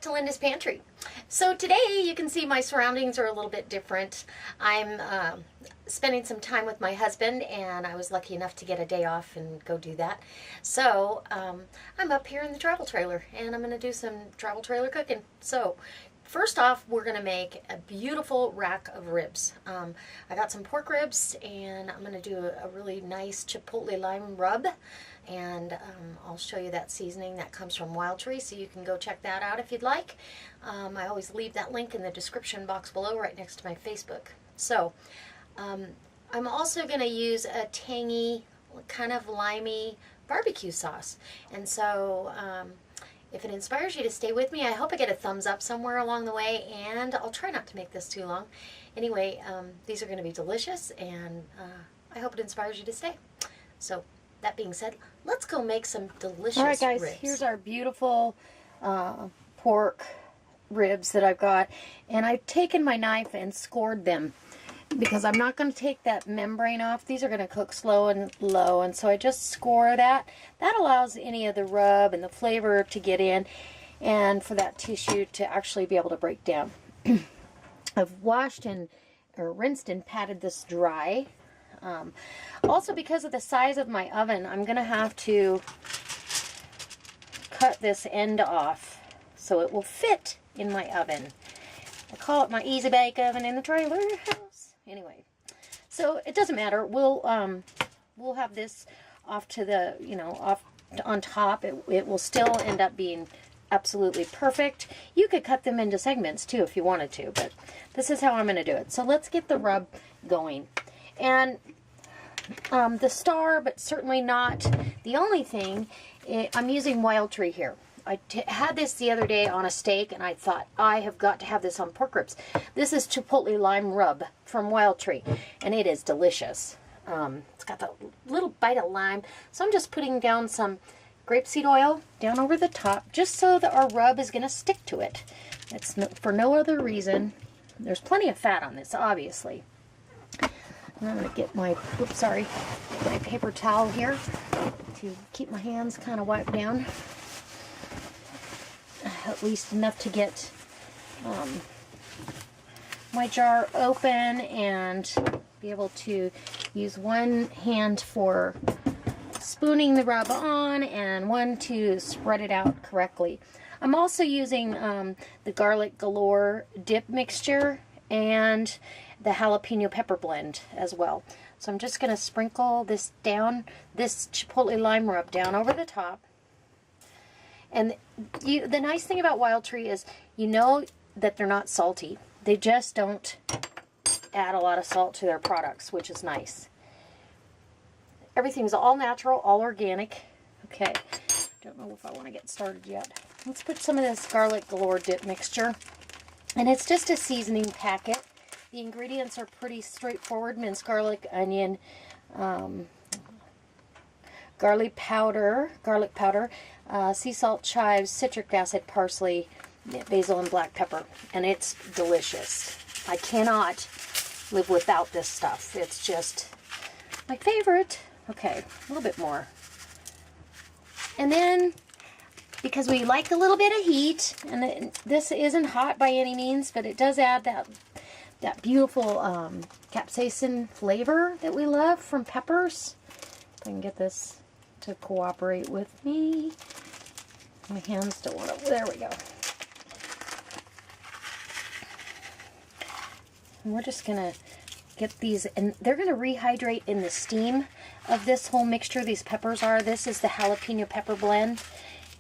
to Linda's Pantry. So today you can see my surroundings are a little bit different. I'm spending some time with my husband, and I was lucky enough to get a day off and go do that. So I'm up here in the travel trailer, and I'm going to do some travel trailer cooking. So first off, we're going to make a beautiful rack of ribs. I got some pork ribs, and I'm going to do a really nice Chipotle lime rub. And I'll show you that seasoning that comes from Wild Tree, so you can go check that out if you'd like. I always leave that link in the description box below right next to my Facebook. So I'm also going to use a tangy, kind of limey barbecue sauce. And so if it inspires you to stay with me, I hope I get a thumbs up somewhere along the way, and I'll try not to make this too long. Anyway, these are going to be delicious, and I hope it inspires you to stay. So that being said, let's go make some delicious ribs. All right, guys, here's our beautiful pork ribs that I've got. And I've taken my knife and scored them because I'm not going to take that membrane off. These are going to cook slow and low, and so I just score that. That allows any of the rub and the flavor to get in, and for that tissue to actually be able to break down. I've washed and rinsed and patted this dry. Also, because of the size of my oven, I'm going to have to cut this end off so it will fit in my oven. I call it my easy bake oven in the trailer house. Anyway, so it doesn't matter. We'll have this off to the, off on top. It will still end up being absolutely perfect. You could cut them into segments too if you wanted to, but this is how I'm going to do it. So let's get the rub going. And the star, but certainly not the only thing, I'm using Wild Tree here. I had this the other day on a steak, and I thought, I have got to have this on pork ribs. This is Chipotle lime rub from Wild Tree, and it is delicious. It's got that little bite of lime, so I'm just putting down some grapeseed oil down over the top, just so that our rub is going to stick to it. It's for no other reason. There's plenty of fat on this, obviously. And I'm going to get my, my paper towel here to keep my hands kind of wiped down. At least enough to get my jar open and be able to use one hand for spooning the rub on and one to spread it out correctly. I'm also using the garlic galore dip mixture and the jalapeno pepper blend as well. So I'm just going to sprinkle this down, this Chipotle lime rub down over the top. And the nice thing about Wild Tree is you know that they're not salty. They just don't add a lot of salt to their products, which is nice. Everything's all natural, all organic. Okay, don't know if I want to get started yet. Let's put some of this garlic galore dip mixture. And it's just a seasoning packet. The ingredients are pretty straightforward: minced garlic, onion, garlic powder, sea salt, chives, citric acid, parsley, basil, and black pepper. And it's delicious. I cannot live without this stuff. It's just my favorite. Okay, a little bit more. And then, because we like a little bit of heat, and this isn't hot by any means, but it does add that beautiful capsaicin flavor that we love from peppers. If I can get this to cooperate with me. My hands don't want to, there we go. And we're just going to get these, and they're going to rehydrate in the steam of this whole mixture. These peppers are. This is the jalapeno pepper blend.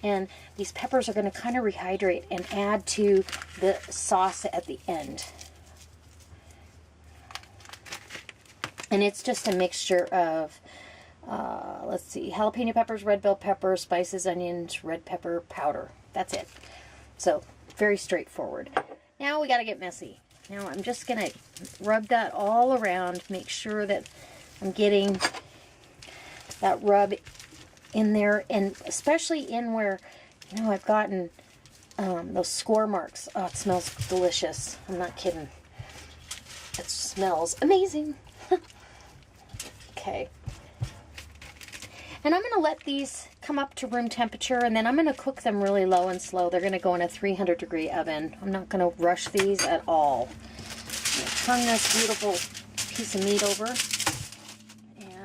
And these peppers are going to kind of rehydrate and add to the sauce at the end. And it's just a mixture of, let's see, jalapeno peppers, red bell pepper, spices, onions, red pepper powder. That's it. So, very straightforward. Now we got to get messy. Now I'm just going to rub that all around, make sure that I'm getting that rub in there, and especially in where, I've gotten those score marks. Oh, it smells delicious. I'm not kidding. It smells amazing. Okay. And I'm going to let these come up to room temperature, and then I'm going to cook them really low and slow. They're going to go in a 300-degree oven. I'm not going to rush these at all. Turn this beautiful piece of meat over.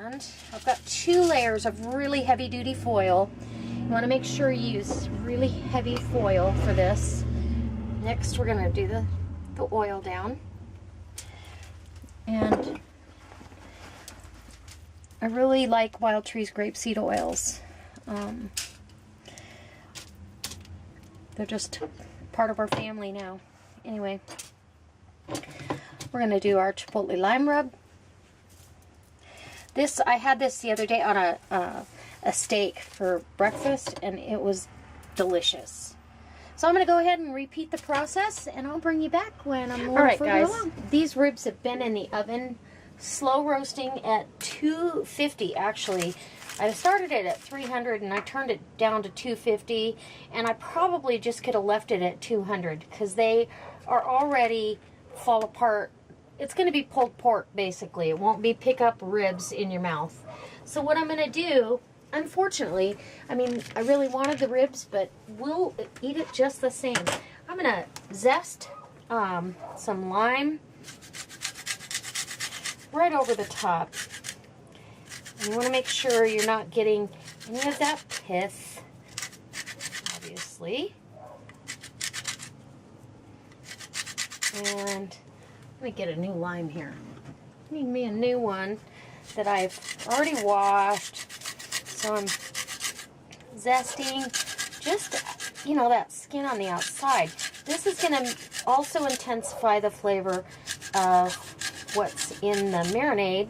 And I've got 2 layers of really heavy-duty foil. You want to make sure you use really heavy foil for this. Next, we're going to do the oil down. And I really like Wild Tree's grapeseed oils. They're just part of our family now. Anyway, we're going to do our Chipotle lime rub. This, I had this the other day on a steak for breakfast, and it was delicious. So I'm going to go ahead and repeat the process, and I'll bring you back when I'm a little further along. These ribs have been in the oven, slow roasting at 250 actually. I started it at 300 and I turned it down to 250, and I probably just could have left it at 200 because they are already fall apart. It's going to be pulled pork basically. It won't be pick up ribs in your mouth. So what I'm going to do, unfortunately, I mean, I really wanted the ribs, but we'll eat it just the same. I'm going to zest some lime right over the top. And you want to make sure you're not getting any of that pith, obviously. And let me get a new lime here. I need me a new one that I've already washed. So I'm zesting just, you know, that skin on the outside. This is going to also intensify the flavor of what's in the marinade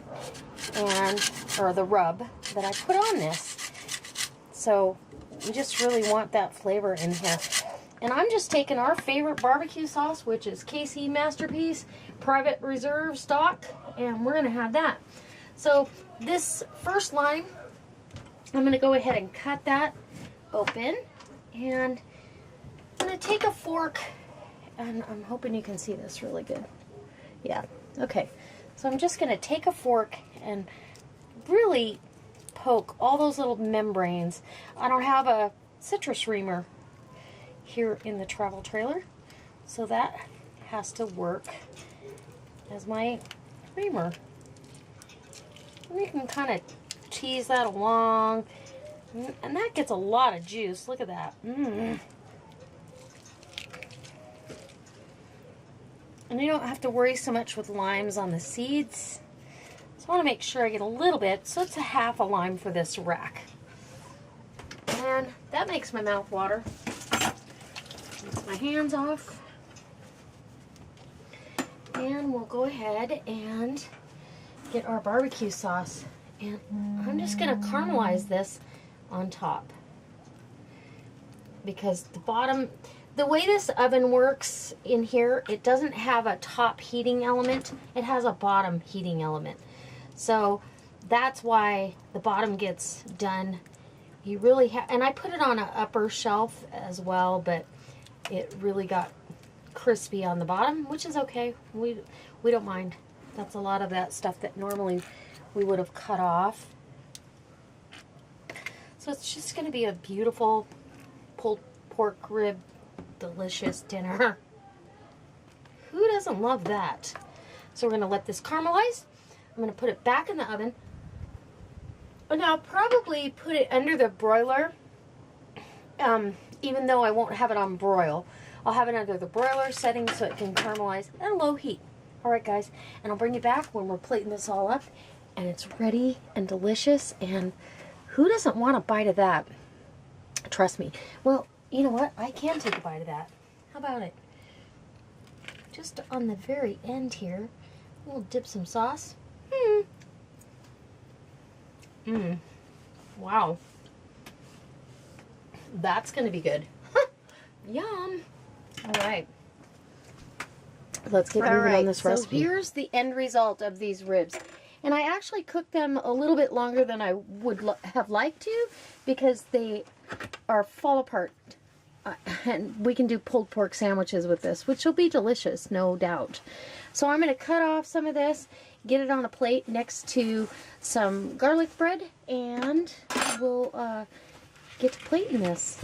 or the rub that I put on this. So you just really want that flavor in here. And I'm just taking our favorite barbecue sauce, which is KC Masterpiece Private Reserve stock, and we're going to have that. So this first lime, I'm going to go ahead and cut that open, and I'm going to take a fork, and I'm hoping you can see this really good. Yeah, okay. So I'm just going to take a fork and really poke all those little membranes. I don't have a citrus reamer here in the travel trailer, so that has to work as my reamer. And you can kind of tease that along, and that gets a lot of juice. Look at that. And you don't have to worry so much with limes on the seeds. So I want to make sure I get a little bit, so it's a half a lime for this rack. And that makes my mouth water. Rinse my hands off. And we'll go ahead and get our barbecue sauce. And I'm just going to caramelize this on top. Because the bottom, the way this oven works in here, it doesn't have a top heating element. It has a bottom heating element. So that's why the bottom gets done. You really have, and I put it on an upper shelf as well, but it really got crispy on the bottom, which is okay. We don't mind. That's a lot of that stuff that normally we would have cut off. So it's just going to be a beautiful pulled pork rib, delicious dinner. Who doesn't love that? So we're going to let this caramelize. I'm going to put it back in the oven. And I'll probably put it under the broiler, even though I won't have it on broil. I'll have it under the broiler setting so it can caramelize at a low heat. Alright guys, and I'll bring you back when we're plating this all up and it's ready and delicious, and who doesn't want a bite of that? Trust me. Well, you know what? I can take a bite of that. How about it? Just on the very end here, we'll dip some sauce. Wow. That's going to be good. Yum. All right. Let's get moving on this recipe. So here's the end result of these ribs. And I actually cooked them a little bit longer than I would have liked to, because they are fall apart. And we can do pulled pork sandwiches with this, which will be delicious, no doubt. So I'm going to cut off some of this, get it on a plate next to some garlic bread, and we'll get to plating this.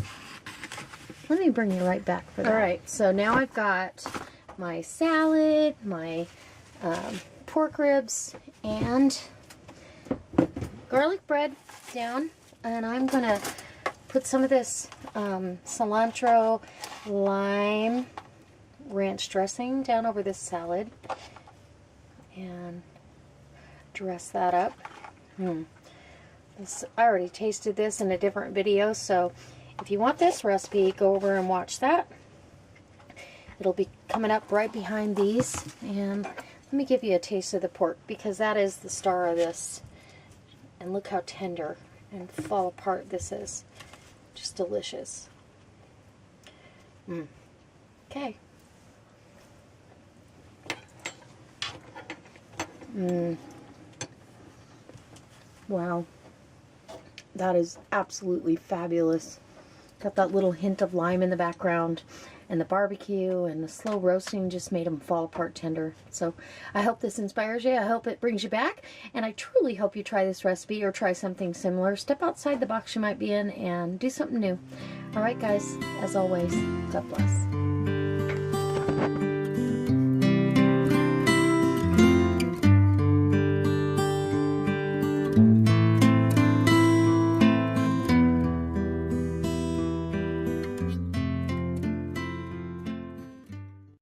Let me bring you right back for that. All right, so now I've got my salad, my pork ribs, and garlic bread down, and I'm gonna put some of this cilantro lime ranch dressing down over this salad and dress that up. I already tasted this in a different video, so if you want this recipe, go over and watch that. It'll be coming up right behind these. And let me give you a taste of the pork, because that is the star of this. And look how tender and fall apart this is. Just delicious. Okay. Wow. That is absolutely fabulous. Got that little hint of lime in the background, and the barbecue and the slow roasting just made them fall apart tender. So I hope this inspires you. I hope it brings you back, and I truly hope you try this recipe or try something similar. Step outside the box you might be in and do something new. All right, guys, as always, God bless.